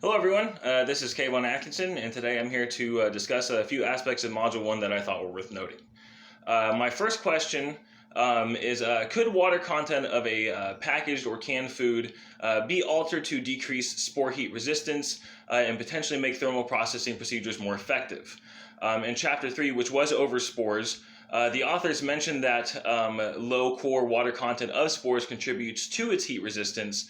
Hello everyone, this is Kayvon Atkinson, and today I'm here to discuss a few aspects of Module 1 that I thought were worth noting. My first question is, could water content of a packaged or canned food be altered to decrease spore heat resistance and potentially make thermal processing procedures more effective? In Chapter 3, which was over spores, the authors mentioned that low core water content of spores contributes to its heat resistance,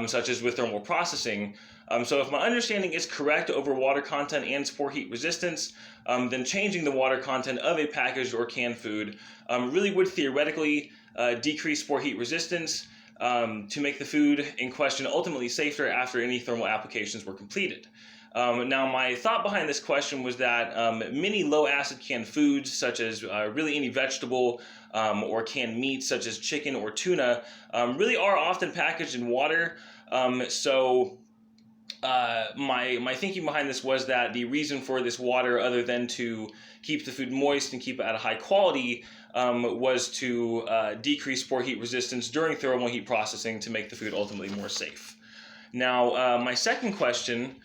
such as with thermal processing. So if my understanding is correct over water content and spore heat resistance, then changing the water content of a packaged or canned food really would theoretically decrease spore heat resistance to make the food in question ultimately safer after any thermal applications were completed. Now, my thought behind this question was that many low-acid canned foods, such as really any vegetable or canned meat, such as chicken or tuna, really are often packaged in water. My thinking behind this was that the reason for this water, other than to keep the food moist and keep it at a high quality, was to decrease spore heat resistance during thermal heat processing to make the food ultimately more safe. Now, my second question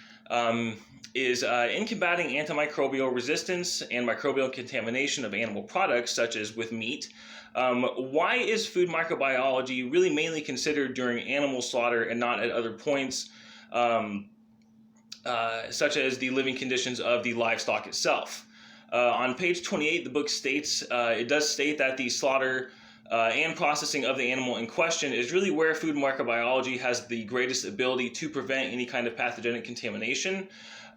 is in combating antimicrobial resistance and microbial contamination of animal products, such as with meat, why is food microbiology really mainly considered during animal slaughter and not at other points, such as the living conditions of the livestock itself? On page 28, the book states, it does state that the slaughter and processing of the animal in question is really where food microbiology has the greatest ability to prevent any kind of pathogenic contamination.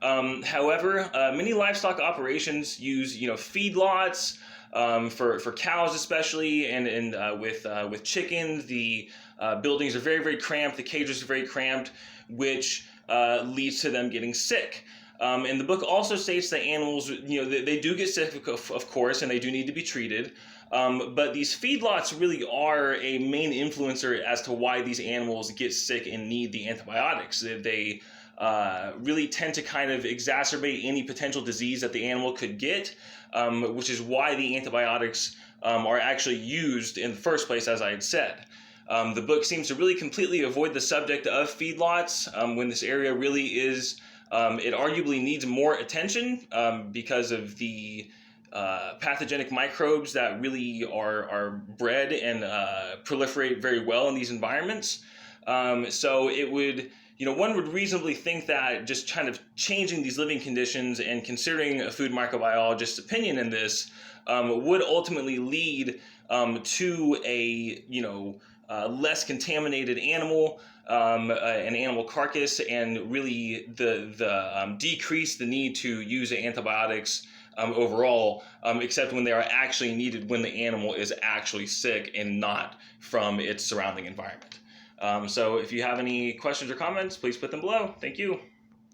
However, many livestock operations use, feedlots for cows especially, and with chickens, the buildings are very, very cramped, the cages are very cramped, which leads to them getting sick. And the book also states that animals, they do get sick, of course, and they do need to be treated. But these feedlots really are a main influencer as to why these animals get sick and need the antibiotics. They really tend to kind of exacerbate any potential disease that the animal could get, which is why the antibiotics are actually used in the first place, as I had said. The book seems to really completely avoid the subject of feedlots when this area really is, it arguably needs more attention because of the pathogenic microbes that really are bred and proliferate very well in these environments. So it would, one would reasonably think that just kind of changing these living conditions and considering a food microbiologist's opinion in this would ultimately lead to a, less contaminated animal, an animal carcass, and really decrease the need to use antibiotics overall, except when they are actually needed when the animal is actually sick and not from its surrounding environment. So if you have any questions or comments, please put them below. Thank you.